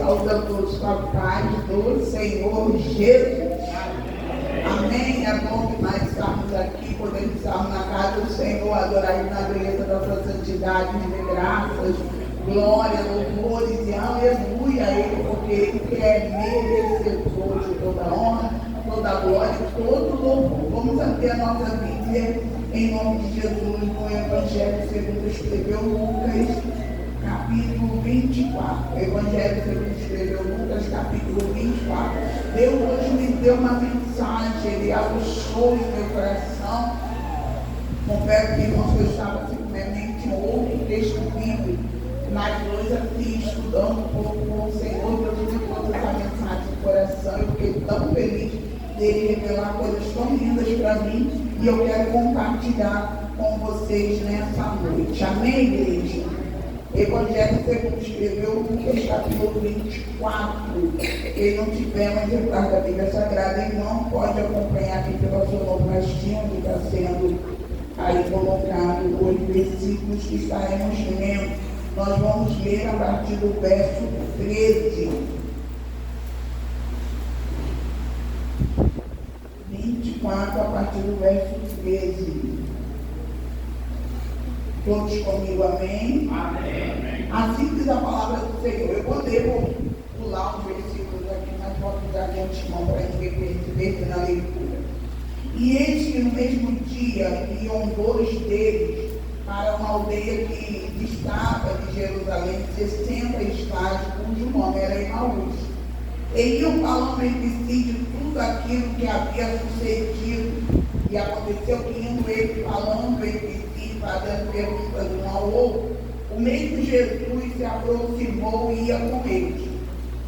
saúde a todos com a paz do Senhor Jesus. Amém. É bom demais estarmos aqui, podemos estar na casa do Senhor, adorar na beleza da sua santidade, render graças, glória, louvores e aleluia a Ele, porque Ele que é merecedor de toda honra, toda glória e todo louvor. Vamos abrir a nossa Bíblia em nome de Jesus no Evangelho segundo escreveu Lucas, capítulo 24. Evangelho segundo escreveu Lucas, capítulo 24. Deus hoje me deu uma mensagem, Ele abençoou o meu coração. Confesso que irmãos, eu estava simplesmente em outro texto bíblico, mas hoje aqui estudando um pouco com o Senhor, Deus me trouxe essa mensagem no coração. Eu fiquei tão feliz dele revelar coisas tão lindas para mim e eu quero compartilhar com vocês nessa noite. Amém, igreja? Evangelho segundo escreveu Lucas, capítulo 24. Quem não tiver um exemplar da Bíblia Sagrada, irmão, pode acompanhar aqui pela sua sonoplastia, onde está sendo aí colocado os versículos que estaremos lendo. Nós vamos ler a partir do verso 13. 24, a partir do verso 13. Todos comigo, amém? Amém. Assim diz a palavra do Senhor. Eu vou pular uns versículos aqui, mas vou avisar de antemão para ninguém perceber na leitura. E eis que no mesmo dia iam dois deles para uma aldeia que distava de Jerusalém 60 estádios, cujo nome era Emaús. E iam falando entre si de tudo aquilo que havia sucedido. E aconteceu que indo eles falando entre si, fazendo perguntas um ao outro, o mesmo Jesus se aproximou e ia com eles.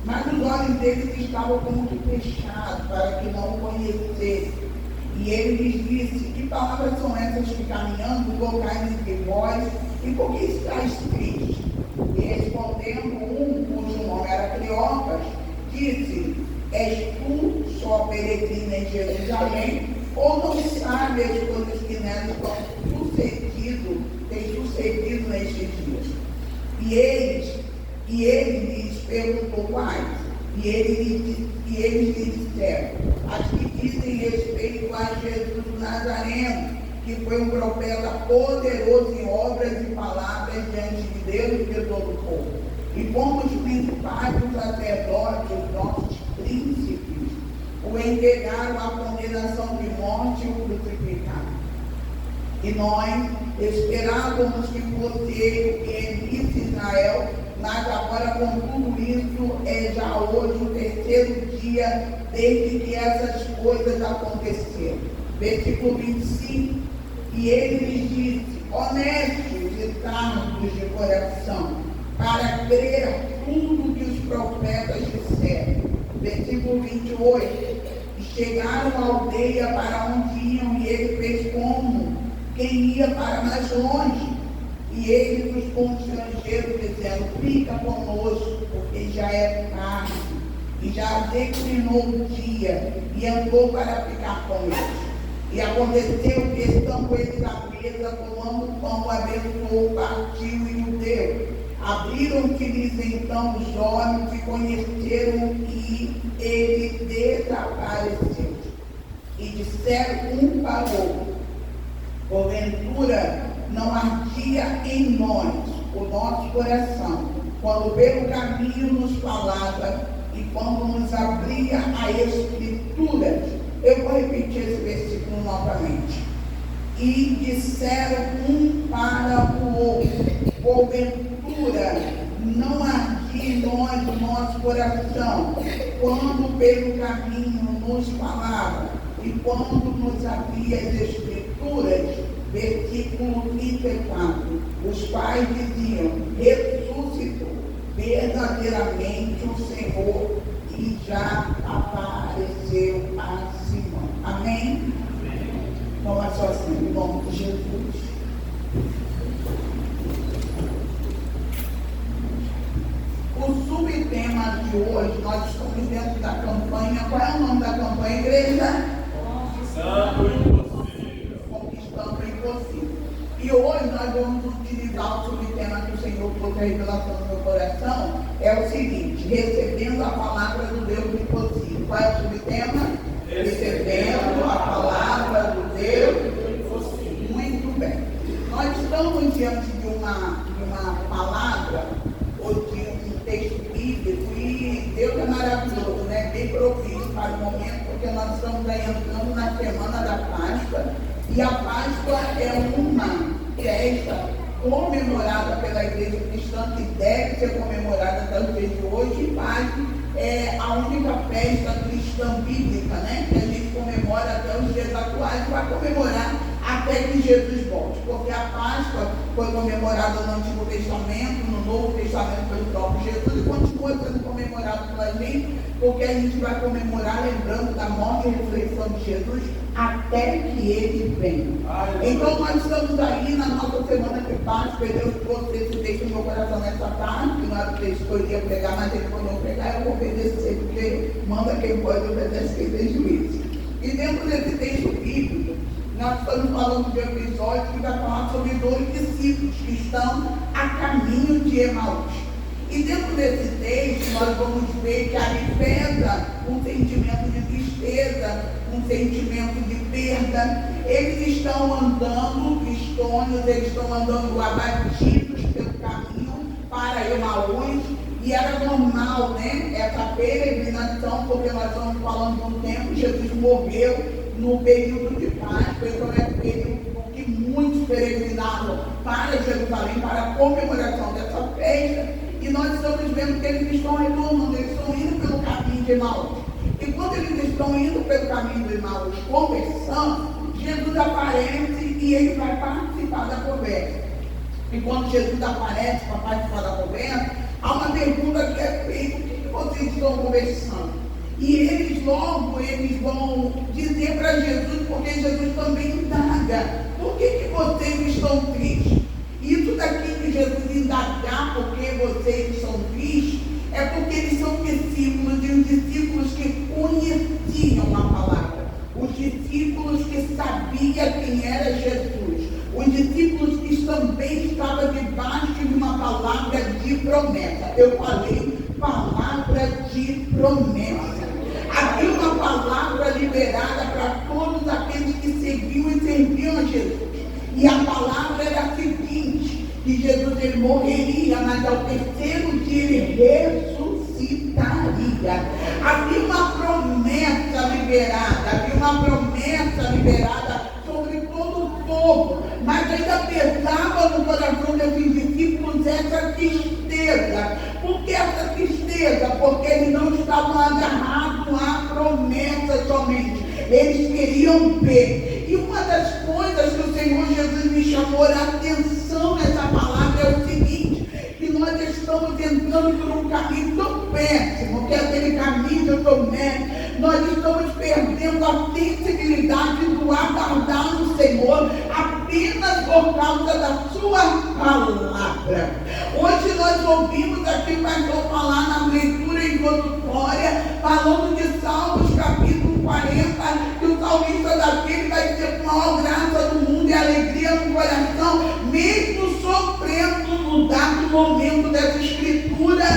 Mas os olhos deles estavam como que fechados, para que não o conhecessem. E ele lhes disse: que palavras são essas que caminhando colocais entre vós, e por que estáis tristes? E respondendo cujo nome era Cleopas, disse: és tu só peregrina em Jerusalém, ou não sabe as coisas que nela têm sucedido nestes dias? E ele lhes perguntou quais? E eles lhe disseram: as que dizem respeito a Jesus Nazareno, que foi um profeta poderoso em obras e palavras diante de Deus e de todo o povo. E como os principais sacerdotes, os nossos príncipes, o entregaram à condenação de morte e o crucificaram. E nós esperávamos que fosse ele que remisse Israel, mas agora com tudo isso é já hoje o terceiro dia desde que essas coisas aconteceram. Versículo 25. E ele lhes disse: honestos e tardos de coração, para crer tudo que os profetas disseram. Versículo 28. E chegaram à aldeia para onde iam, e ele fez como quem ia para mais longe. E ele os constrangeu, dizendo: fica conosco, porque já é tarde, e já declinou o dia, e andou para ficar com eles. E aconteceu que, estando eles à mesa, tomando o pão, abençoou, partiu e o deu. Abriram-se-lhes então os olhos e conheceram que ele desapareceu. E disseram um para o outro: porventura não ardia em nós o nosso coração, quando pelo caminho nos falava e quando nos abria a Escritura. Eu vou repetir esse versículo novamente. E disseram um para o outro: porventura não ardia em nós o nosso coração, quando pelo caminho nos falava e quando nos abria as Escrituras. Versículo 34. Os pais diziam: ressuscitou verdadeiramente o Senhor e já apareceu a Simão. Amém? Vamos só assim, em nome de Jesus. O subtema de hoje, nós estamos dentro da campanha. Qual é o nome da campanha, igreja? Conquistando o impossível. Conquistando o impossível. E hoje nós vamos utilizar o subtema que o Senhor trouxe a revelação no meu coração, é o seguinte: recebendo a palavra do Deus do impossível. Qual é o subtema? Recebendo a palavra do Deus do impossível. Muito bem. Nós estamos diante de uma palavra ou de um texto bíblico, e Deus é maravilhoso, né? Bem propício para o momento, porque nós estamos aí entrando na semana da Páscoa, e a Páscoa é uma festa comemorada pela Igreja Cristã, que deve ser comemorada até os dias de hoje, e Páscoa é a única festa cristã bíblica, né? Que a gente comemora até os dias atuais, e vai comemorar até que Jesus volte, porque a Páscoa foi comemorada no Antigo Testamento, no Novo Testamento pelo próprio Jesus, e continua sendo comemorada pela gente, porque a gente vai comemorar lembrando da morte e ressurreição de Jesus até que Ele venha. Então nós estamos aí na nossa semana de Páscoa, e Deus trouxe esse texto no meu coração nessa tarde, que não era o texto que eu ia pregar, mas Ele mandou pregar, eu vou obedecer, porque manda quem pode obedecer, quem tem juízo. E dentro desse texto bíblico, nós estamos falando de um episódio que vai falar sobre 2 discípulos que estão a caminho de Emaús. E dentro desse texto nós vamos ver que ali pesa um sentimento de tristeza, um sentimento de perda. Eles estão andando tristonhos, eles estão andando abatidos pelo caminho para Emaús. E era normal, né, essa peregrinação, porque nós estamos falando de um tempo que Jesus morreu no período de Páscoa, então é o período que muitos peregrinavam para Jerusalém, para a comemoração dessa festa, e nós estamos vendo que eles estão retornando, eles estão indo pelo caminho de Emaús. E quando eles estão indo pelo caminho de Emaús, conversando, Jesus aparece e ele vai participar da conversa. E quando Jesus aparece para participar da conversa, há uma pergunta que é feita: o que vocês estão conversando? E eles vão dizer para Jesus, porque Jesus também indaga: por que vocês estão tristes? Isso daqui que Jesus indagar porque vocês estão tristes, é porque eles são discípulos, e os discípulos que conheciam a palavra, os discípulos que sabiam quem era Jesus, os discípulos que também estavam debaixo de uma palavra de promessa. Eu falei palavra de promessa. Havia uma palavra liberada para todos aqueles que seguiam e serviam a Jesus. E a palavra era a seguinte: que Jesus ele morreria, mas ao terceiro dia ele ressuscitaria. Havia uma promessa liberada sobre todo o povo, mas ainda pesava no coração desses discípulos essa tristeza. Por que essa tristeza? Porque eles não estavam agarrados à promessa somente, eles queriam ver. E uma das coisas que o Senhor Jesus me chamou a atenção nessa palavra é o seguinte: que nós estamos entrando por um caminho tão péssimo, que é aquele caminho de Tomé. Nós estamos perdendo a sensibilidade do aguardar no Senhor apenas por causa da sua palavra. Hoje nós ouvimos aqui o pastor falar na leitura introdutória, falando de Salmos capítulo 40, que o salmista daquele vai ter com a maior graça do mundo e alegria no coração, mesmo sofrendo no dado momento dessa escritura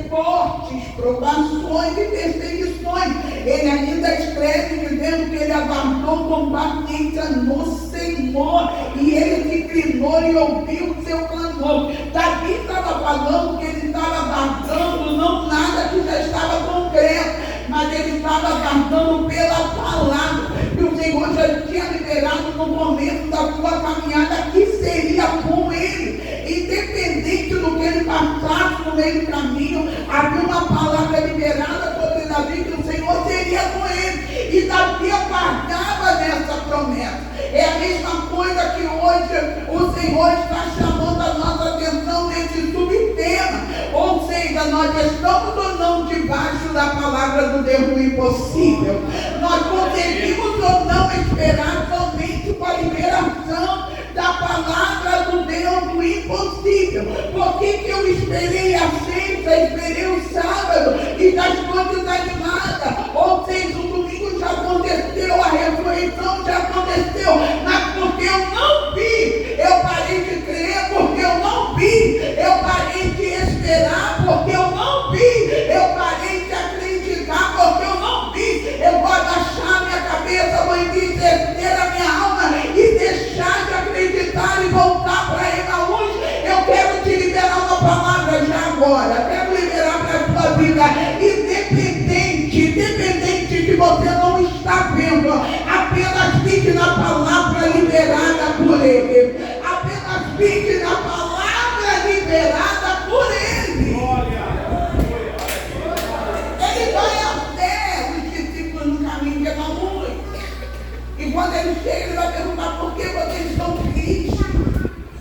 fortes provações e perseguições. Ele ainda escreve dizendo que ele aguardou com paciência no Senhor, e ele se inclinou e ouviu o seu clamor. Davi estava falando que ele estava aguardando não nada que já estava concreto, mas ele estava aguardando pela palavra que o Senhor já tinha liberado no momento da sua caminhada, que seria com ele. Independente do que ele passasse no meio do caminho, havia uma palavra liberada sobre Davi, que o Senhor seria com ele, e Davi aguardava nessa promessa. É a mesma coisa que hoje o Senhor está chamando a nossa atenção nesse subtema, ou seja, nós estamos ou não debaixo da palavra do Deus do impossível. Nós conseguimos ou não esperar somente com a liberação da palavra do Deus do impossível. Por que eu esperei a sexta, esperei o sábado e das coisas animadas? Ou seja, o domingo já aconteceu, a ressurreição já aconteceu, mas porque eu não vi, eu parei de crer. Porque eu não vi, eu parei de esperar. Porque eu fique na palavra liberada por Ele. Ele vai até os discípulos no caminho de Emaús. E quando ele chega, ele vai perguntar por que vocês estão tristes.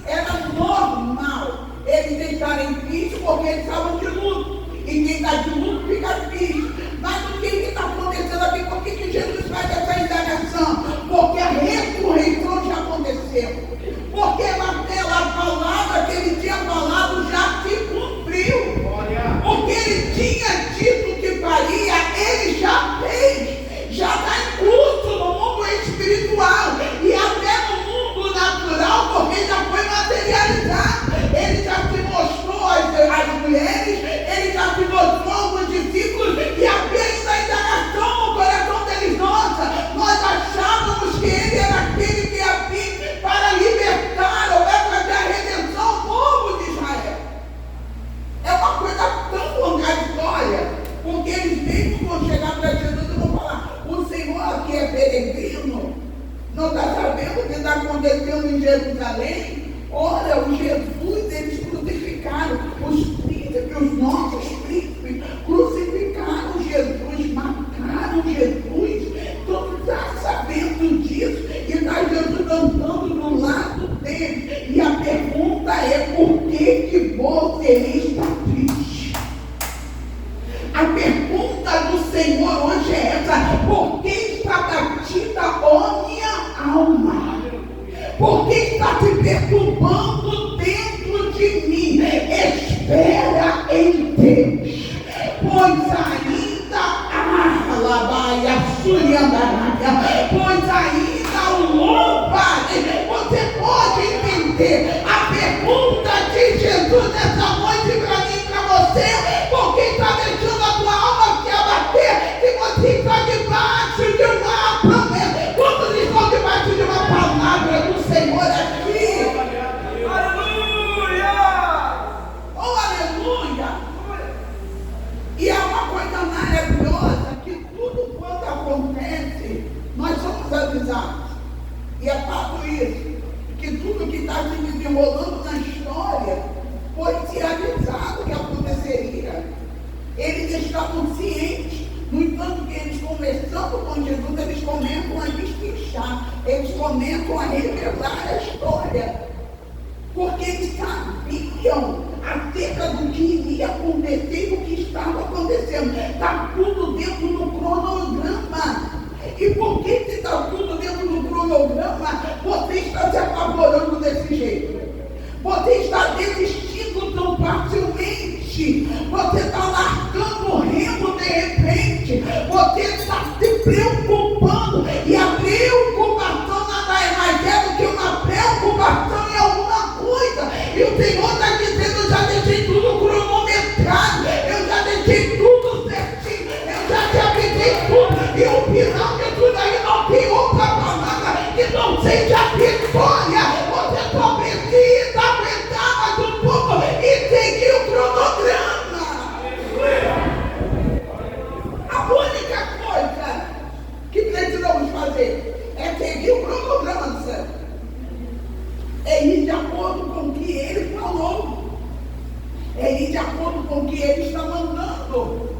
Era normal eles deixarem triste porque eles estavam de luto. E quem está de luto fica triste. Mas o que está acontecendo aqui? Por que Jesus faz essa indagação? Porque a ressurreição já aconteceu. Porque aquela palavra que ele tinha falado já se cumpriu. O que ele tinha dito que faria, ele já fez. Já está em curso no mundo espiritual. E até no mundo natural, porque já foi materializado. Ele já se mostrou às mulheres, ele já se mostrou aos discípulos, e apenas a indagação no coração deles, nossa, nós achávamos que ele era aquele que ia vir para libertar ou para trazer a redenção ao povo de Israel. É uma coisa tão contraditória, porque eles mesmos vão chegar para Jesus e vão falar, o Senhor aqui é peregrino, não está sabendo o que está acontecendo em Jerusalém? Olha, o Jesus, eles crucificaram, os príncipes, os nossos príncipes, crucificaram Jesus, mataram Jesus, tu está sabendo disso, e está Jesus andando do lado deles, e a pergunta é, por que você está triste? A pergunta do Senhor hoje é essa, por que está batida a minha alma? Por que está se perturbando dentro de mim? Espera em Deus, pois ainda pois ainda o louvare. Você pode entender a pergunta de Jesus nessa noite para mim e para você? Por que está deixando a tua alma se abater? Se você está debaixo de uma promessa, quando estão debaixo de uma palavra do Senhor aqui. Aleluia! Oh, aleluia! E é uma coisa maravilhosa que tudo quanto acontece, nós somos avisados. E é fato isso, que tudo que está se desenrolando na história foi se avisado que aconteceria. Eles estavam cientes. No entanto, que eles conversando com Jesus, eles começam a destrinchar, eles começam a revelar a história, porque eles sabiam acerca do que iria acontecer e o que estava acontecendo. Está tudo dentro do cronograma. E por que está tudo dentro do cronograma, você está se apavorando desse jeito? Você está desistindo tão facilmente. Você está largando o remo de repente. Você está se preocupando. E a preocupação nada é mais é do que uma preocupação em alguma coisa. E o Senhor está dizendo, eu já deixei tudo cronometrado. Eu já deixei tudo certinho. Eu já te avisei tudo. E o final de tudo aí não tem outra palavra que não seja vitória. Você só precisa aguentar mais um pouco e seguir o cronograma. A única coisa que precisamos fazer é seguir o cronograma do céu. É ir de acordo com o que ele falou. É ir de acordo com o que ele está mandando.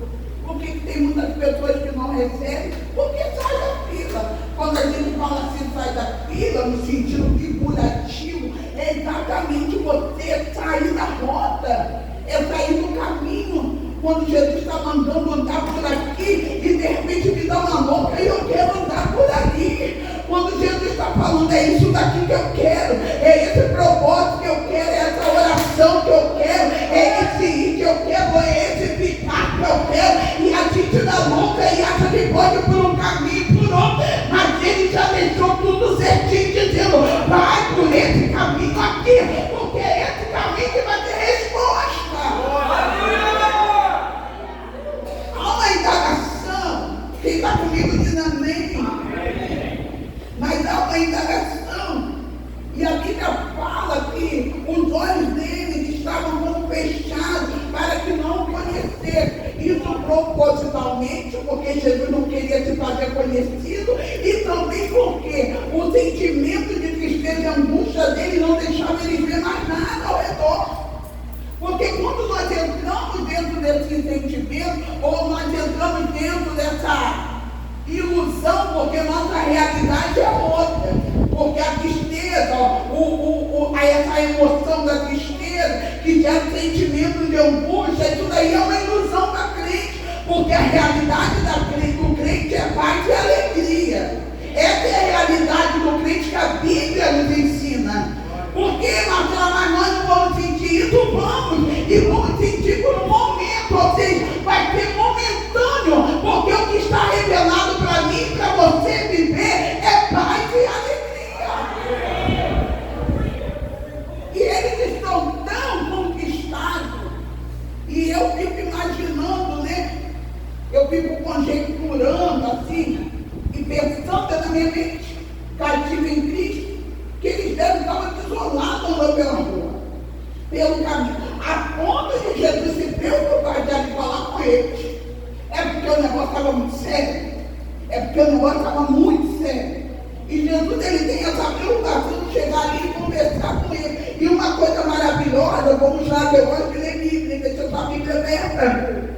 Por que tem muitas pessoas que não recebem? Porque sai da fila. Quando a gente fala assim, sai da fila, no sentido figurativo, é exatamente você sair da rota, é sair do caminho. Quando Jesus está mandando andar por aqui, e de repente me dá uma louca e eu quero andar por ali. Quando Jesus está falando, é isso daqui que eu quero, é esse propósito que eu quero, é essa oração que eu quero, é esse ir que eu quero, é esse ficar que eu quero, e a gente dá louca e acha que pode por um caminho e por outro, mas ele já deixou tudo certinho, dizendo, vai por esse caminho aqui, porque é esse caminho que vai ter resposta. Há uma indagação, quem está comigo diz amém. Mas há uma indagação, e a Bíblia fala que os olhos deles estavam como fechados para que não conhecessem. Isso propositalmente, porque Jesus não queria se fazer conhecido, e também porque o sentimento de tristeza e angústia dele não deixava ele ver mais ilusão, porque nossa realidade é outra. Porque a tristeza, essa emoção da tristeza, que gera sentimento de angústia, isso daí é uma ilusão da crente. Porque a realidade do crente é paz e alegria. Essa é a realidade do crente que a Bíblia nos ensina. Por que, Marcela, mas nós não vamos sentir isso? Vamos! E vamos sentir por um momento, ou seja, vai ser momentâneo, porque o que está revelado para mim e para você viver é paz e alegria. E eles estão tão conquistados, e eu fico imaginando, né? Eu fico conjecturando assim, e pensando na minha mente, cativo em Cristo, que eles devem estar desolados andando pela rua, pelo caminho, a ponto de Jesus se preocupar de falar com eles. É porque o negócio estava muito sério. É porque o negócio estava muito sério. E Jesus, ele tem essa preocupação de chegar ali e conversar com ele. E uma coisa maravilhosa, vamos lá, eu gosto de ler Bíblia, deixa eu sua Bíblia aberta.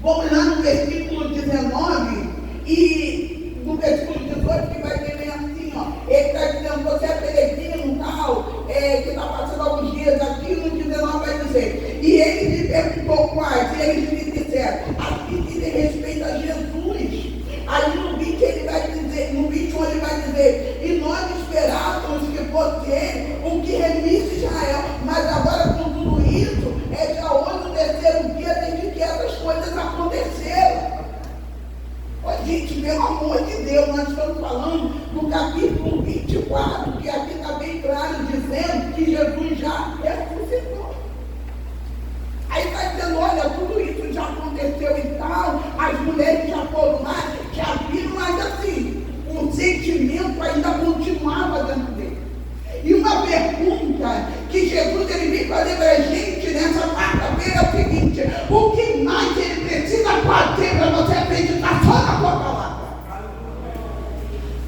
Vamos lá no versículo 19 e no versículo 18 que vai ter bem assim, ó. Ele está dizendo, você é peregrino, tal, que está passando alguns dias aqui, no 19 vai dizer. E ele lhe perguntou quais, e eles lhe disseram, as que dizem respeito a Jesus. Aí no 20 ele vai dizer, no 21 ele vai dizer, e nós esperávamos que fosse ele o que remisse Israel, mas agora com tudo isso, é já hoje o terceiro dia desde que essas coisas aconteceram. Ó, gente, pelo amor de Deus, nós estamos falando do capítulo 24, que aqui está bem claro, dizendo que Jesus já ressuscitou. Aí está dizendo, olha, tudo isso já aconteceu e tal, as mulheres já foram lá, já viram, mas assim, o sentimento ainda continuava dentro dele. E uma pergunta que Jesus ele vem fazer para a gente nessa quarta-feira é o seguinte: o que mais ele precisa fazer para você acreditar só na sua palavra?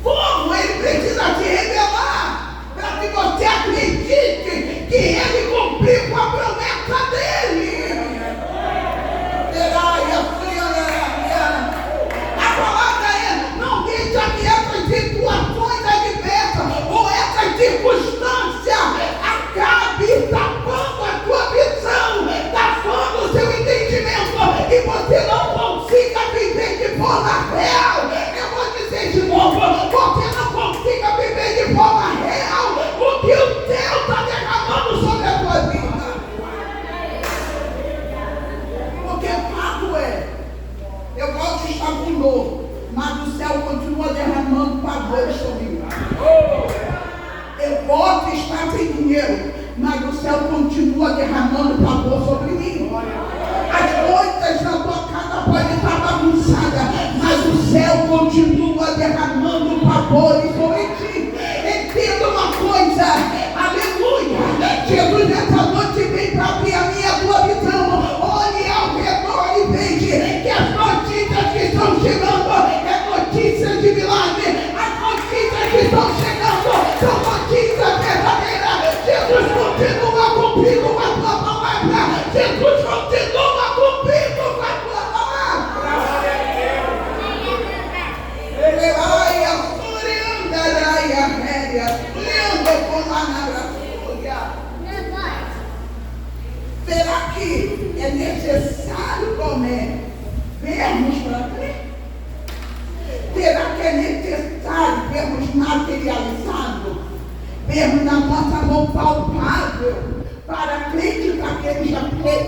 Como ele precisa se revelar para que você acredite que ele cumpriu com a promessa dele? A palavra é: não deixa que essas situações adversas ou essas circunstâncias acabe tapando a tua visão, tapando o seu entendimento, e você não consiga viver de forma real. Eu vou dizer de novo, você não consiga viver de forma real o que o céu está derramando sobre a tua vida. Porque o fato é, eu posso estar com dor, mas o céu continua derramando pavor sobre mim. Eu posso estar sem dinheiro, mas o céu continua derramando pavor sobre mim. As coisas na tua casa podem estar bagunçadas, mas o céu continua derramando pavor sobre ti. Entenda uma coisa, aleluia. Jesus nessa noite vem para abrir a minha e a tua visão. Olhe ao redor e veja que as notícias que estão chegando é notícias de milagre. As notícias que estão chegando são notícias verdadeiras. Jesus continua cumprindo com a tua palavra. Jesus continua cumprindo com a tua palavra. Será que é necessário, Tomé, vermos para crer? Será que é necessário vermos materializado? Vermos na nossa mão palpável para acreditar que ele já fez?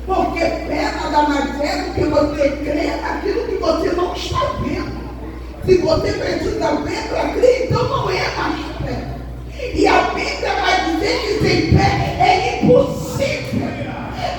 Porque fé nada mais é do que você crer naquilo que você não está vendo. Se você precisa ver para crer, então não é mais fé. E a Bíblia vai dizer que sem fé é impossível.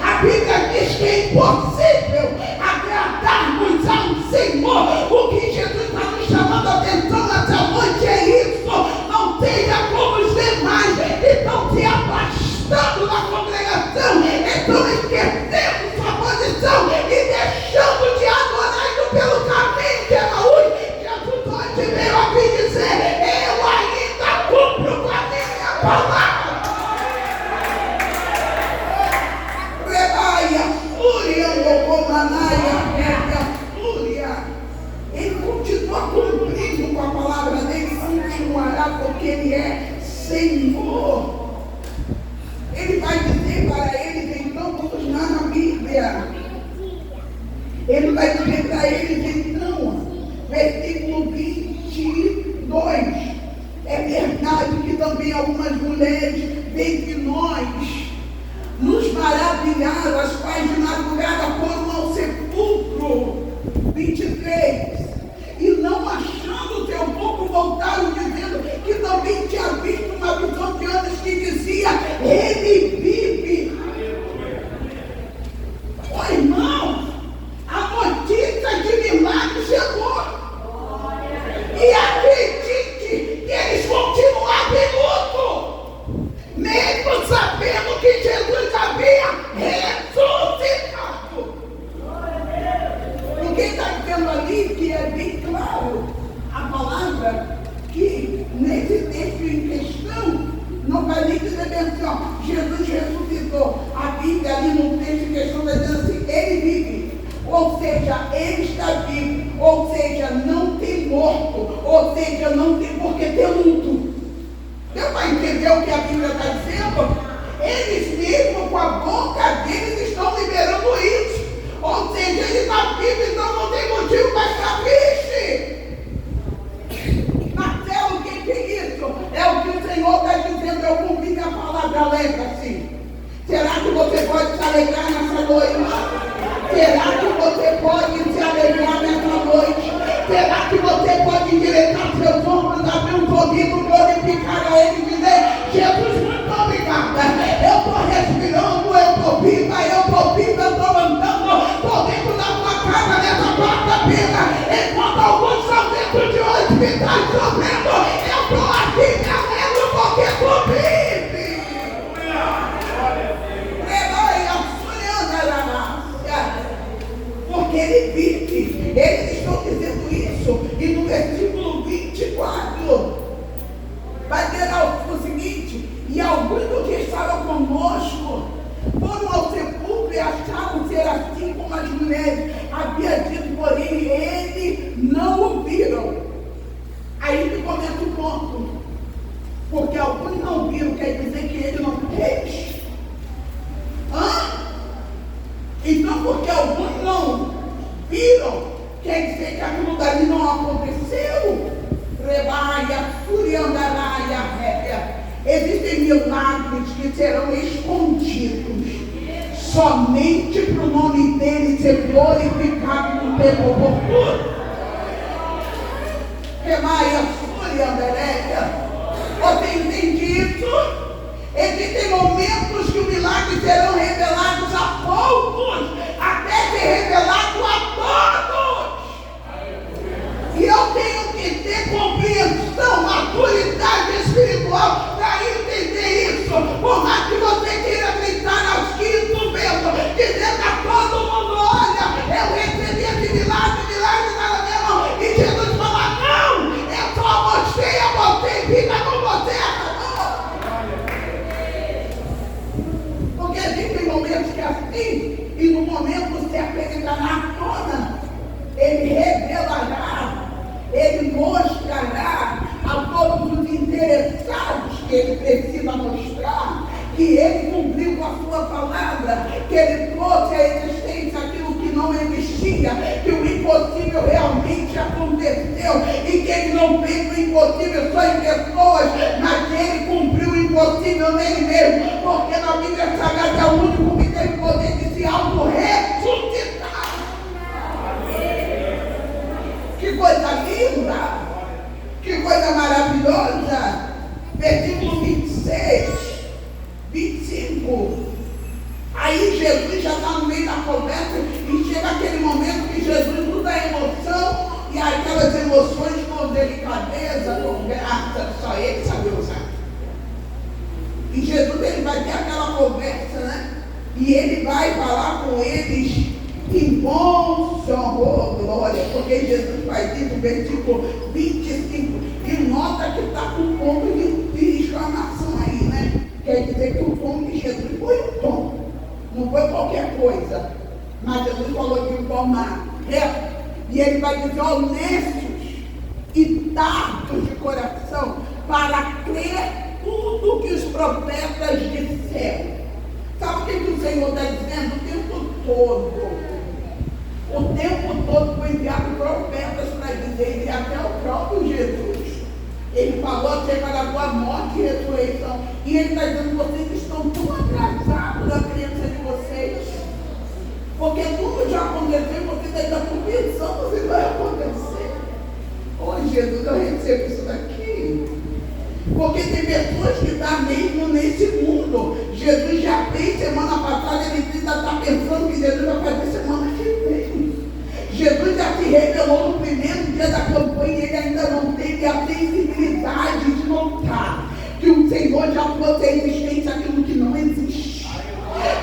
A Bíblia diz que é impossível agradarmos ao Senhor. O que Jesus está nos chamando a atenção nessa noite é isso. Não seja como os demais que estão se afastando da congregação, estão esquecendo sua posição e deixando de adorar indo pelo caminho de Emaús. Jesus hoje veio aqui dizer: eu ainda cumpro com a minha palavra. caminharam, as quais de madrugada foram ao sepulcro. 23. E não achando o teu corpo, voltaram dizendo que também tinha visto uma visão de anjos que dizia: ele vive. Ó irmãos, a notícia de milagre chegou. E acredite que eles continuavam em luto, mesmo sabendo que Jesus havia ressuscitado. Porque está dizendo ali que é bem claro a palavra, que nesse texto em questão não vai nem dizer bem assim, ó, Jesus ressuscitou. A Bíblia ali no texto em questão está dizendo assim: ele vive. Ou seja, ele está vivo, ou seja, não tem morto, ou seja, não tem por que ter luto. Deu para entender o que a Bíblia está dizendo? Eles mesmo com a boca deles estão liberando isso. Ou seja, ele está vivo, então não tem motivo para estar triste. Marcelo, o que é isso? É o que o Senhor está dizendo. Eu convido a palavra alegre-se. Será que você pode se alegrar nessa noite? Será que você pode se alegrar nessa noite? Será que você pode endireitar seus ombros, abrir os ouvidos, glorificar a Ele e dizer: Jesus, muito obrigada. Eu estou respirando, eu estou viva, eu estou andando, estou dentro da tua casa nessa quarta-feira. Enquanto alguns estão dentro de hospitais sofrendo, eu estou aqui me alegro porque tu vive. Porque ele vive. Eles estão dizendo isso. E no versículo 24 vai ter o seguinte: e alguns dos que estavam conosco foram ao sepulcro e acharam ser assim como as mulheres havia dito, porém eles não ouviram. Aí que começa o ponto. Porque alguns não viram, quer dizer que ele não fez. Então, porque alguns não viram, quer dizer que aquilo dali não aconteceu. Rebaia, furiandaraia, réia. Existem milagres que serão escondidos somente para o nome dele ser glorificado no tempo oportuno. Rebaia, furiandaraia. Você entende isso? Existem momentos que o milagre serão revelados a poucos, até ser revelado a todos. E eu tenho que ter compreensão, maturidade espiritual para entender isso. Por mais que você queira gritar aos quintos ventos, dizendo a todo mundo: olha, eu recebi esse milagre está na minha mão. E Jesus fala: não, eu só mostrei a você e fica com você. Existem momentos que assim, e no momento certo ele dará à tona, ele revelará, ele mostrará a todos os interessados que ele precisa mostrar, que ele cumpriu com a sua palavra, que ele trouxe à existência aquilo que não existia, que o impossível realmente aconteceu, e que ele não fez o impossível só em pessoas, mas que ele cumpriu o impossível nele mesmo, porque na Bíblia Sagrada é o único que teve poder de se auto-ressuscitar. Que coisa linda, que coisa maravilhosa. Versículo 26, 25. Aí Jesus já está no meio da conversa e chega aquele momento que Jesus usa a emoção, e aquelas emoções com delicadeza, com graça, só ele sabe usar. E Jesus, ele vai ter aquela conversa, né? E ele vai falar com eles em bom som, glória, porque Jesus faz isso no versículo 25. E nota que está com um ponto de exclamação aí, né? Quer dizer que o tom de Jesus foi um tom, não foi qualquer coisa. Mas Jesus falou de um tom reto. E ele vai dizer: honestos e tardos de coração, para crer tudo que os profetas disseram. Sabe o que o Senhor está dizendo? O tempo todo. O tempo todo foi enviado profetas para dizer, e até o próprio Jesus. Ele falou acerca da tua morte e ressurreição. E ele está dizendo: vocês estão tão atrasados na crença de vocês, Jesus já fez semana passada, ele ainda está pensando que Jesus vai fazer semana que vem. Jesus já se revelou no primeiro dia da campanha e ele ainda não teve a sensibilidade de notar que o Senhor já trouxe a existência aquilo que não existe.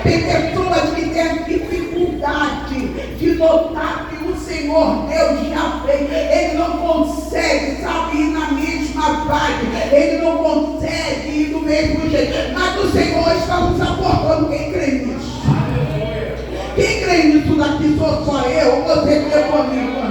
Tem pessoas que têm a dificuldade de notar que o Senhor Deus já fez. Ele não consegue, sabe, ir na mesma vibe. Ele não consegue ir do mesmo jeito. Mas o Senhor está nos aportando. Quem crê nisso? Quem crê nisso daqui sou só eu, ou você crê comigo?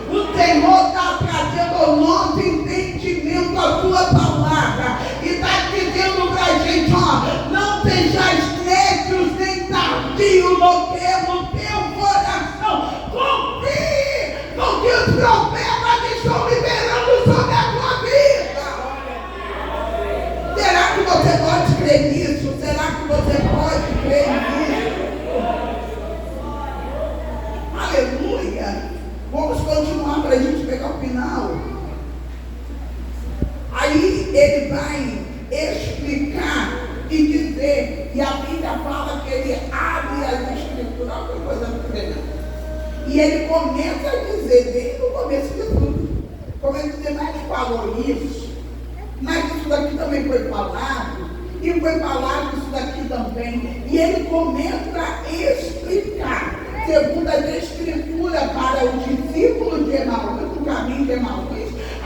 O Senhor está trazendo ao nosso entendimento a sua palavra. E está dizendo para a gente, ó, não sejais nécios nem tardios no teu coração. Confie no que os profetas estão liberando sobre a tua vida. Será que você pode crer nisso? Será que você pode crer nisso? Aleluia! Vamos continuar para a gente pegar o final. Aí ele vai explicar e dizer, e a Bíblia fala que ele abre as escrituras, olha que coisa tremenda. E ele começa a dizer, desde o começo de tudo, começa a dizer, mas falou isso, mas isso daqui também foi falado, e foi falado isso daqui também. E ele começa a explicar, segundo as escrituras, para os discípulos de Emaús, no caminho de Emaús,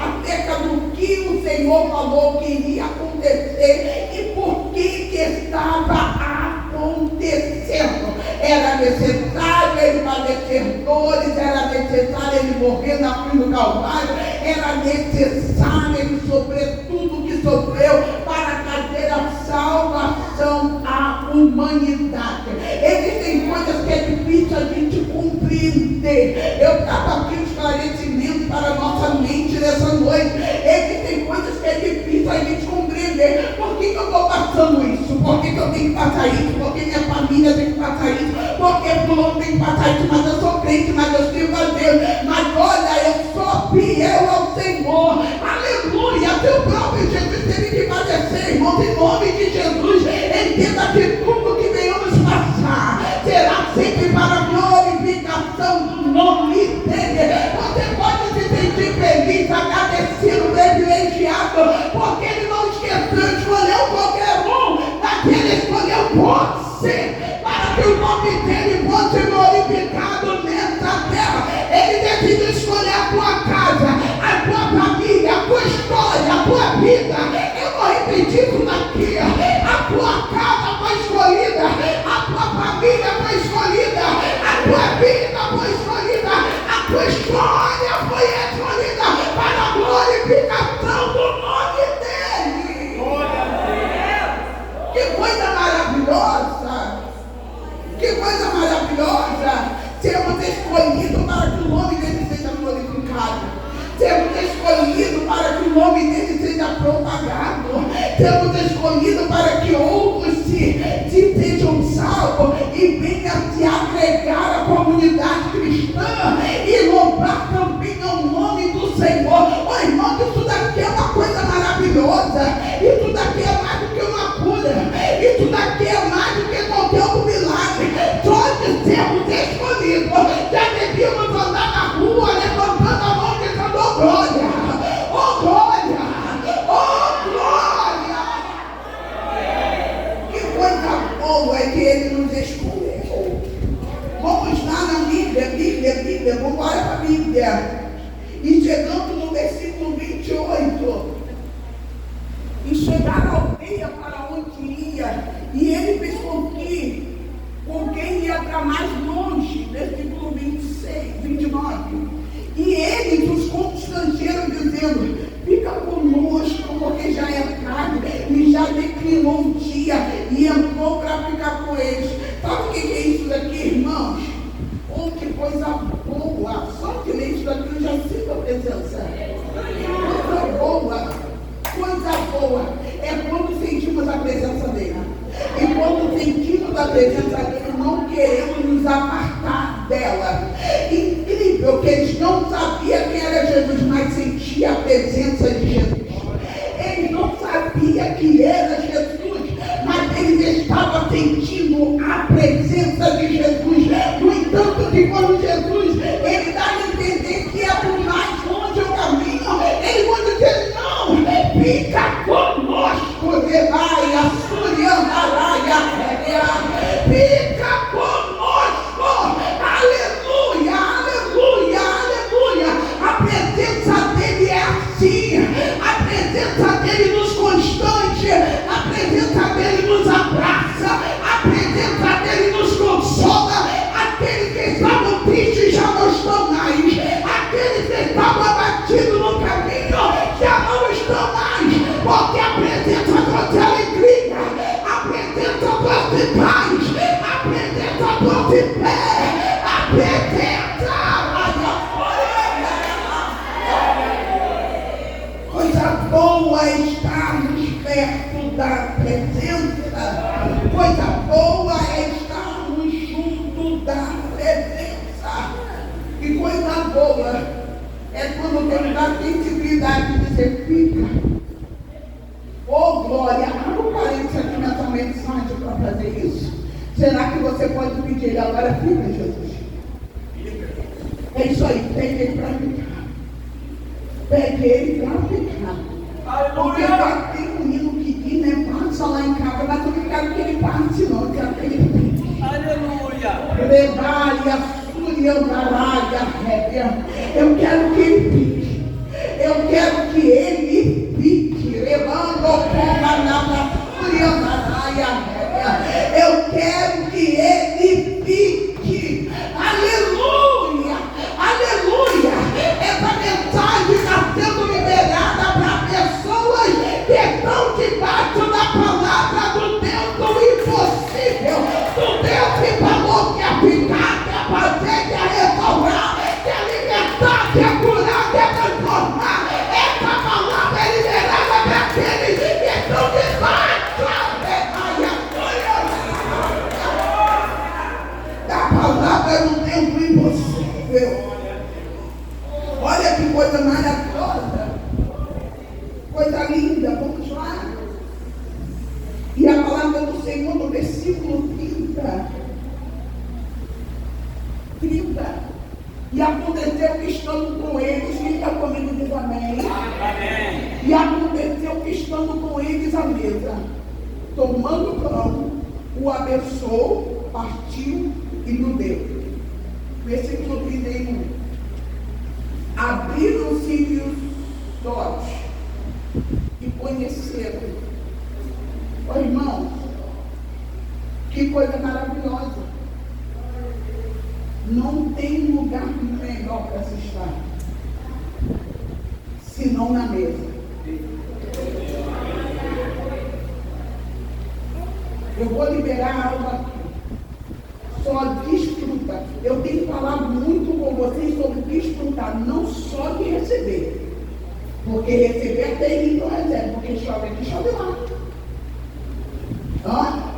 acerca do que o Senhor falou que iria acontecer e por que estava acontecendo. Era necessário ele padecer dores, era necessário ele morrer na cruz do Calvário, era necessário ele sofrer tudo o que sofreu para trazer a salvação à humanidade. Existem coisas que é difícil a gente compreender. Eu trago aqui um esclarecimento para a nossa mente nessa noite. Existem coisas que é difícil a gente compreender. Por que eu estou passando isso? Por que eu tenho que passar isso? Por que minha família tem que passar isso? Por que fulano tem que passar isso? Mas eu sou crente, mas eu sirvo a Deus. Mas olha, eu sou fiel ao Senhor. Aleluia! Seu próprio Jesus teve que padecer, irmão, em nome de Jesus. Entenda que tudo que venhamos passar será sempre para a glorificação do nome dele. Você pode se sentir feliz, agradecido, privilegiado, porque ele não esqueceu, escolheu qualquer um, mas ele escolheu você, para que o nome dele fosse glorificado nessa terra. Ele decidiu escolher a tua casa, a tua família, a tua história, a tua vida. Eu vou repetir isso daqui. A tua casa foi escolhida, a tua família foi escolhida, a tua vida foi escolhida, a tua história foi escolhida para a glorificação do nome dele. Que coisa maravilhosa! Que coisa maravilhosa! Sermos escolhidos para que o nome dele seja glorificado. Sermos escolhidos para que o nome dele seja propagado. Sermos escolhidos para que outros se sejam salvos e venham se agregar à comunidade cristã e louvar também ao nome do Senhor. Oh, irmão, isso daqui é uma coisa maravilhosa. Isso daqui é mais do que uma cura. Isso daqui é mais do que qualquer outro milagre. Só de sermos escolhidos, já devíamos andar na rua levantando a mão e dizendo: oh glória, oh glória, oh glória. Que coisa boa é que ele nos escolheu. Vamos lá na Bíblia, vamos lá para a Bíblia. E chegando no versículo 28, e chegaram à aldeia para onde ia, e ele fez com quem ia para mais longe, versículo 29. E eles os constrangeram, dizendo: fica conosco, porque já é tarde, e já declinou o dia, e entrou para ficar com eles. Sabe o que é isso daqui, irmãos? Oh, que coisa boa! Só que ler isso daqui eu já sinto a presença. Coisa boa! Coisa boa! É quando sentimos a presença dele. E quando sentimos a presença dele, não queremos nos apartar dela. Incrível que eles não sabiam quem era Jesus, mas sentiam a presença de Jesus. Eles não sabiam que era Jesus, mas eles estava sentindo a presença de Jesus. No entanto, que quando Jesus ele dá a entender que é por mais longe o caminho, ele manda dizer: não, fica conosco, Rebaia, Suriandaraia, fica conosco, aleluia, aleluia, aleluia. A presença dele é assim, a presença dele nos constrange, a presença dele nos abraça, a presença dele nos consola. Aqueles que estavam tristes já não estão mais, aqueles que estavam abatidos no caminho já não estão mais, porque a presença trouxe alegria, a presença trouxe paz, a presença trouxe fé, a presença. Coisa boa é estarmos perto da presença, coisa boa é estarmos junto da presença. E coisa boa é quando temos a sensibilidade de dizer: fica. Oh, glória! Abra um parênteses aqui nessa mensagem para fazer isso. Será que você pode pedir ele agora? Fica, Jesus. É isso aí, pegue ele para ficar. Pegue ele para ficar. Porque já tem um hino que diz, né? Passa lá em casa, mas eu não quero que ele passe, não. Eu quero que ele fique. Aleluia! Levaia, Suriandaraia, Rébia. Eu quero que ele fique. Eu quero que ele fique. Levando na Suriandaraia, Rébia. Eu quero que ele fique. Aleluia! Aleluia! Essa mensagem está sendo liberada para pessoas que estão debaixo da palavra do Deus do impossível, do Deus que falou que ia ficar, que ia fazer, que ia restaurar, que ia libertar, que ia curar, que ia transformar. Essa palavra é liberada para aqueles que estão debaixo da palavra do Deus do impossível. Olha que coisa maravilhosa, coisa linda. Vamos lá. E a palavra do Senhor no versículo 30. E aconteceu que estando com eles, fica comigo, diz amém. Amém. E aconteceu que estando com eles à mesa, tomando o pão, o abençoou, partiu e nos deu. Versículo 31. Abriram-se os olhos e conheceram. Ó irmãos, que coisa maravilhosa. Não tem lugar melhor para se estar senão na mesa. Eu vou liberar algo aqui. Só desfruta. Eu tenho falado muito com vocês sobre desfrutar, não só de receber. Porque receber até ele não recebe, porque chove aqui, chove lá.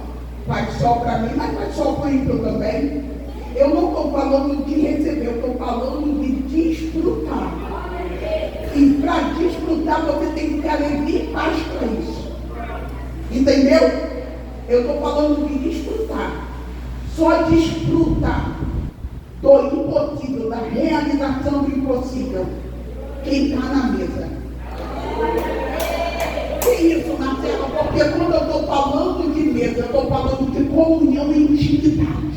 Faz sol para mim, mas faz sol para ímpio também. Eu não estou falando de receber, eu estou falando de desfrutar. E para desfrutar você tem que ter alegria e paz para isso. Entendeu? Eu estou falando de desfrutar. Só desfruta do impossível, da realização do impossível, quem está na mesa. Que isso, Marcela? Porque quando eu estou falando de mesa, eu estou falando de comunhão e intimidade.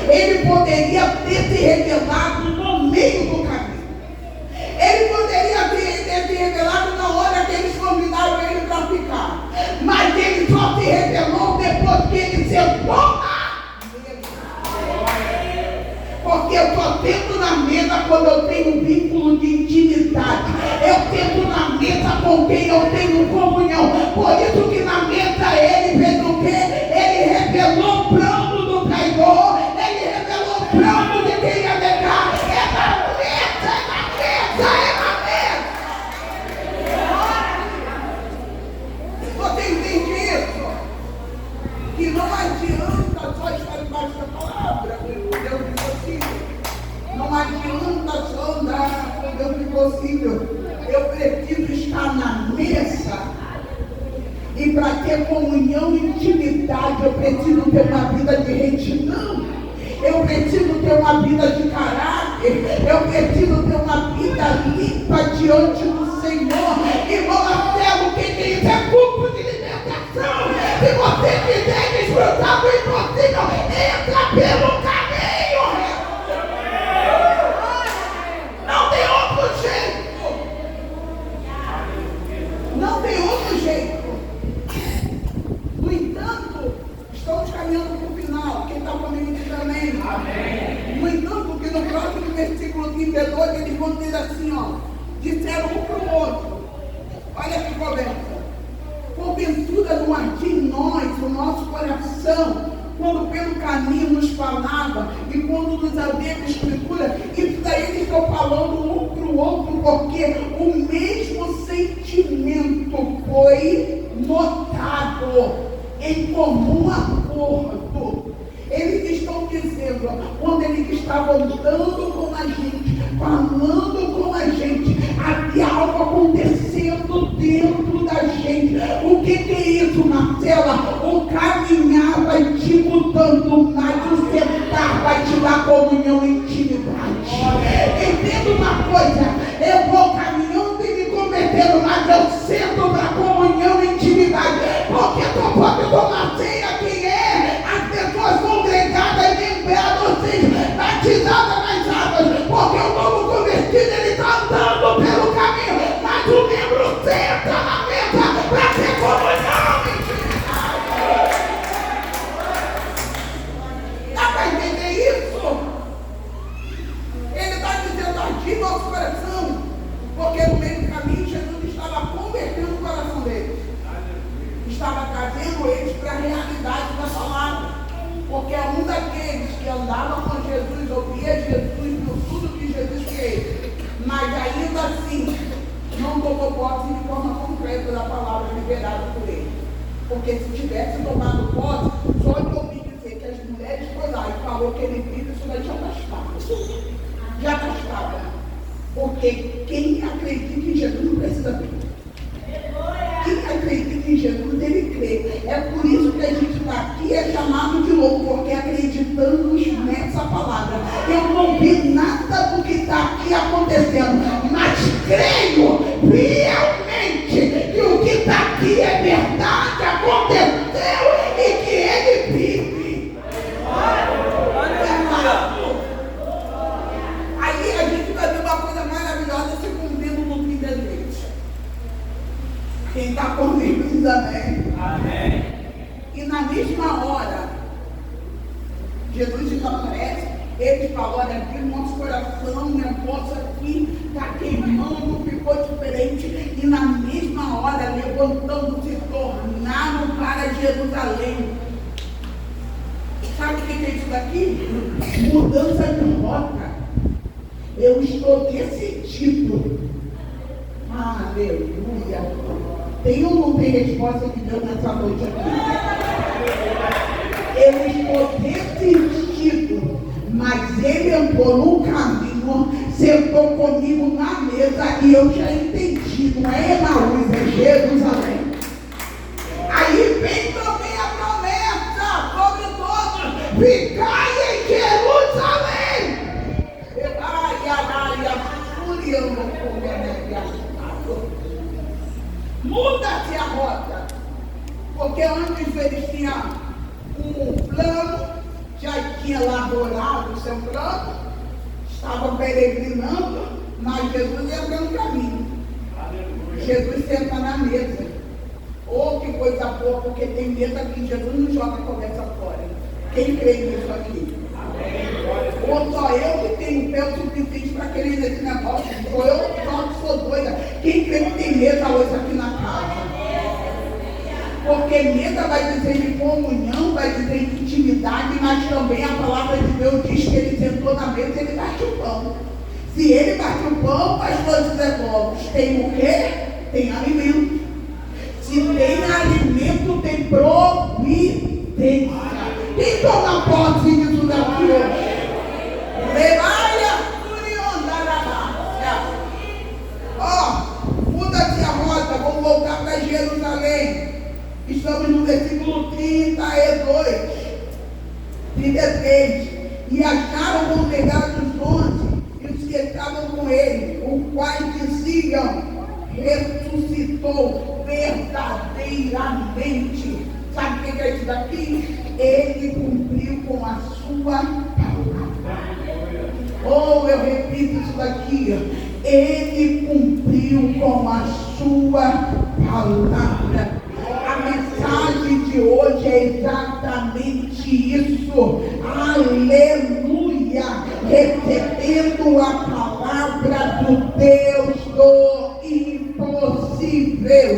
Ele poderia ter se revelado no meio do caminho. Ele poderia ter se revelado na hora que eles convidaram ele para ficar. Mas ele só se revelou depois que ele sentou na mesa. Porque eu só sento na mesa quando eu tenho um vínculo de intimidade. Eu sento na mesa com quem eu tenho comunhão. Por isso que na mesa ele fez o quê? Ele revelou o plano do traidor. Ele revelou o plano de quem ia negar. E para ter comunhão e intimidade, eu preciso ter uma vida de retidão. Eu preciso ter uma vida de caráter. Eu preciso ter uma vida limpa diante do Senhor. Irmão Marcelo, quem tem isso é culto de libertação. Se você quiser desfrutar do impossível, entra pelo caminho. Não tem outro jeito. Não tem outro jeito. No entanto, estamos caminhando para o final. Quem está comigo diz amém. Amém. No entanto, que no próximo versículo 32, eles vão dizer assim, ó. Disseram um para o outro. Olha que conversa. Porventura não ardia em nós o nosso coração, quando pelo caminho nos falava e quando nos havia a escritura. Isso daí eles estão falando um para o outro, porque o mesmo sentimento foi notado em comum acordo. Eles estão dizendo, quando eles estavam andando com a gente, falando com a gente, havia algo acontecendo dentro da gente. O que é isso, Marcela? O caminhar vai te mudando, mas o sentar vai te dar comunhão e intimidade. Entenda uma coisa, eu vou caminhando e me convertendo, mas eu sento para comunhão e intimidade, porque tu pode tomar ceia, quem é? As pessoas congregadas, lembradas, batizadas nas águas, porque o novo convertido, ele está andando pelo caminho, mas o membro senta na mesa para ter comunhão e intimidade. Dá para entender isso? Ele está dizendo, ardia nosso coração, porque no meio do caminho Jesus estava convertendo o coração deles. Estava trazendo eles para a realidade da palavra. Porque é um daqueles que andava com Jesus, ouvia Jesus, viu tudo que Jesus fez, mas ainda assim não tomou posse de forma concreta da palavra liberada por ele. Porque se tivesse tomado posse, só de ouvir dizer que as mulheres foi lá e falou que ele vive, isso daí já bastava. Já bastava. Porque quem acredita em Jesus não precisa ver. Quem acredita em Jesus, ele crê. É por isso que a gente está aqui, é chamado de louco, porque acreditamos nessa palavra. Eu não vi nada do que está aqui acontecendo, mas creio fielmente que o que está aqui é verdade, aconteceu e que ele vive. Aí a gente vai ver uma coisa maravilhosa se cumprindo no fim das vezes. Quem está comigo diz amém. Amém. E na mesma hora, Jesus desaparece, ele falou, olha aqui, nosso coração, minha voz aqui está queimando, ficou diferente. E na mesma hora, levantando-se, tornaram para Jerusalém. Sabe o que é isso daqui? Mudança de rota. Eu estou decidido. Aleluia. Tem ou não tem resposta de Deus nessa noite aqui? Eu estou decidido, mas ele entrou no caminho, sentou comigo na mesa e eu já entendi, não é Emaús, é Jerusalém. Aí vem também a promessa sobre todos, ficai em Jerusalém. Muda-se a rota, porque antes eles tinham um plano, já tinha elaborado o seu plano, estavam peregrinando, mas Jesus entra no caminho. Jesus senta na mesa. Oh, que coisa boa, porque tem mesa que Jesus não joga a conversa fora. Quem crê nisso aqui? Ou só eu que tenho pé o suficiente para querer nesse negócio? Ou eu que sou doida? Quem crê que tem mesa hoje aqui na casa? Porque mesa vai dizer de comunhão, vai dizer de intimidade, mas também a palavra de Deus diz que ele sentou na mesa e ele bate o pão. Se ele bate o pão, pastor José Clóvis, tem o quê? Tem alimento. Se tem alimento, tem providência. Quem toma posse disso daqui hoje? Ó, muda-se a rota, vamos voltar para Jerusalém. Estamos no versículo 32, 33. E acharam congregados os 11 e os que estavam com ele, os quais diziam: ressuscitou verdadeiramente. Sabe o que é isso daqui? Ele cumpriu com a sua palavra. Oh, eu repito isso daqui. Ele cumpriu com a sua palavra. A mensagem de hoje é exatamente isso. Aleluia! Recebendo a palavra do Deus do impossível.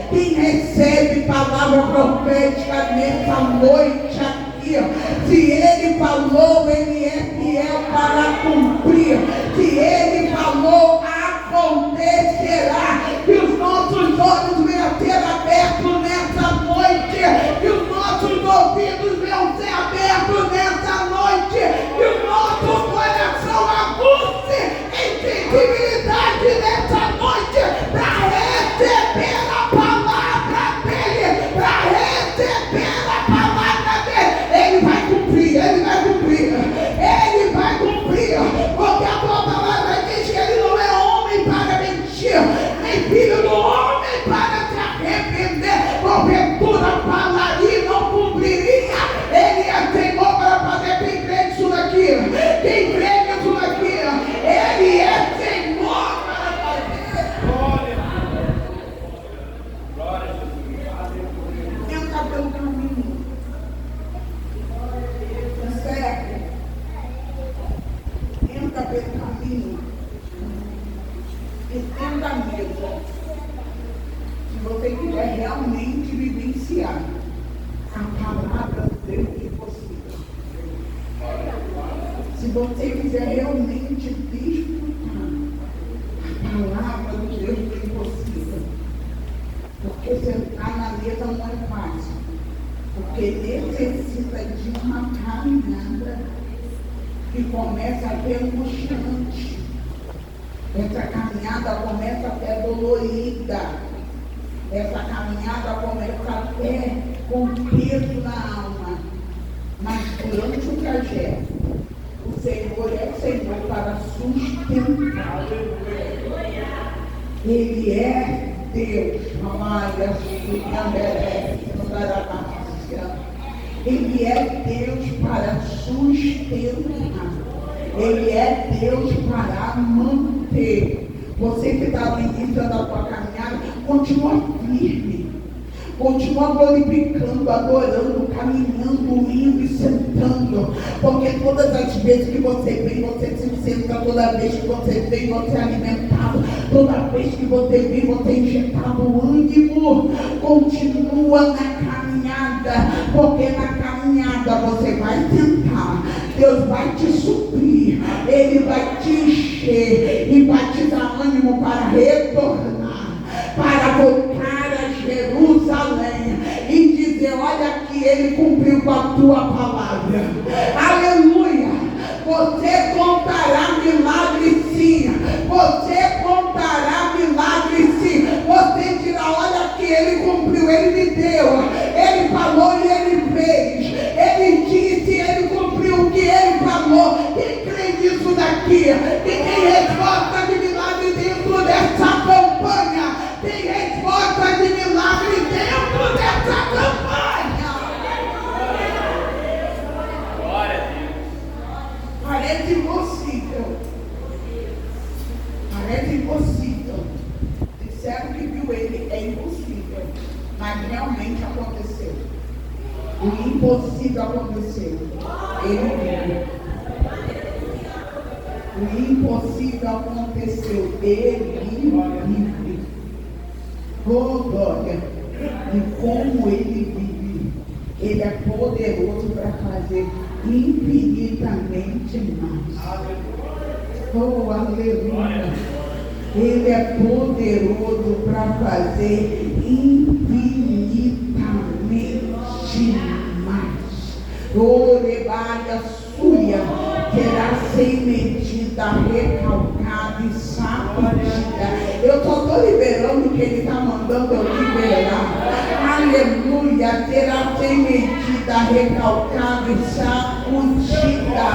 Quem recebe palavra profética nessa noite aqui, se ele falou, ele é fiel para cumprir. Se ele falou, acontecerá. Que os nossos olhos venham ser abertos nessa noite, que os nossos ouvidos venham ser abertos nessa noite, que o nosso coração aguce em sensibilidade nessa noite para receber a palavra dele, para receber a palavra dele. Ele vai cumprir, ele vai cumprir, ele vai cumprir, porque a tua palavra diz que ele não é homem para mentir, nem filho do homem para se arrepender. Porventura falaria e não cumpriria. Ele é Senhor para fazer. Quem crê nisso daqui? Quem crê nisso daqui? Ele é Senhor para fazer. Glória a Jesus. Entra pelo caminho certo. Entra pelo caminho e tenta mesmo. Se você quiser realmente vivenciar a palavra do Deus impossível, se você quiser realmente desfrutar a palavra do Deus impossível, porque sentar na mesa não é fácil, porque necessita de uma caminhada que começa até angustiante. Essa caminhada começa até dolorida. Essa caminhada começa até com peso na alma. Mas durante o trajeto, o Senhor é o Senhor para sustentar. Ele é Deus. Ele é Deus para sustentar. Ele é Deus para manter. Você que está no início da tua caminhada, continua firme. Continua glorificando, adorando, caminhando, indo e sentando. Porque todas as vezes que você vem, você se senta. Toda vez que você vem, você é alimentado. Toda vez que você vem, você é injetado ânimo. Continua na caminhada. Porque na caminhada você vai sentar. Deus vai te suprir. Ele vai te encher. E vai te dar ânimo para retornar. Para voltar a Jerusalém e dizer: olha aqui, ele cumpriu com a tua palavra. Aleluia! Você contará milagre sim. Você contará milagre sim. Você dirá: olha aqui, ele cumpriu, ele me deu, ele falou e ele fez, ele disse, ele cumpriu o que ele falou. Quem crê nisso daqui? Quem tem resposta de milagre dentro dessa campanha? Tem resposta de milagre dentro dessa campanha. Glória a Deus. Parece impossível. Parece impossível. Disseram que viu ele, é impossível. Mas realmente aconteceu. O impossível aconteceu. Ele viu. O impossível aconteceu. Ele vive. Oh, glória! E como ele vive, ele é poderoso para fazer infinitamente mais. Oh, aleluia! Ele é poderoso para fazer infinitamente mais. Oh, levaria suia, será sem medida, recalcada e sacudida. Eu só estou liberando o que ele está mandando eu liberar. Aleluia! aleluia, será sem medida, recalcada e sacudida,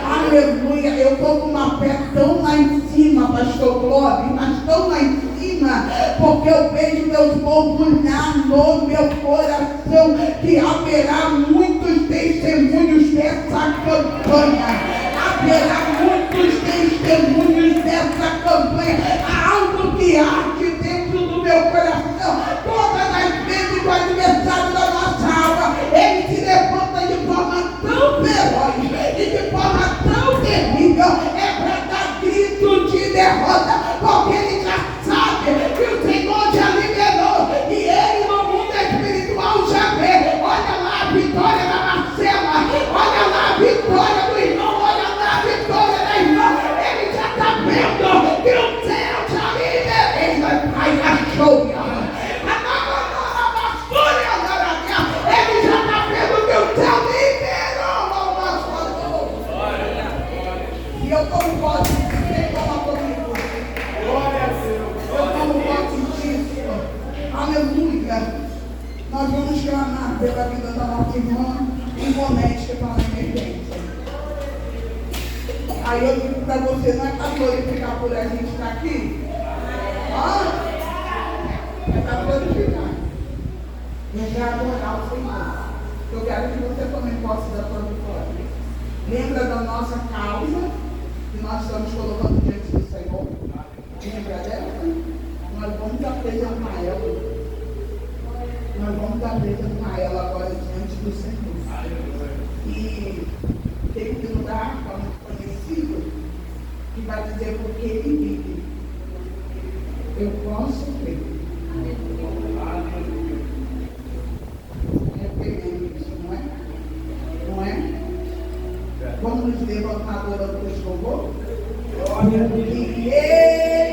aleluia. Eu estou com uma fé tão lá em cima, pastor Glória, mas tão lá em cima, porque eu vejo Deus borbulhar no meu coração, que haverá muitos testemunhos dessa campanha. Haverá muitos testemunhos dessa campanha. Há algo que arde dentro do meu coração. Todas as vezes do aniversário da nossa alma, ele se levanta de forma tão feroz e de forma tão terrível. É para dar grito de derrota, porque ele já sabe que o Senhor já liberou e ele no mundo espiritual já vê. Olha lá a vitória da Marcela, olha lá a vitória do irmão, olha lá a vitória da irmã. Ele já está vendo que o céu já liberou. Ai, achou. Ele já está vendo que o céu liberou. E eu tomo posse disso, quem toma comigo? Glória a Deus. Eu tomo posse disso. Aleluia. Nós vamos clamar pela vida da nossa irmã Ivonete, que está na emergência. Aí eu digo para você, não é para glorificar por a gente estar aqui? É para glorificar. É para adorar o Senhor. Eu quero que você tome posse da sua vitória. Lembra da nossa causa que nós estamos colocando diante do Senhor? Lembra dela? Nós vamos apresentar ela. Nós vamos apresentar ela agora diante do Senhor. E tem que lugar para um conhecido que vai dizer porque ele vive. Eu posso crer. Repetindo isso, não é? Não é? Vamos nos levantar adorando o louvor? Porque ele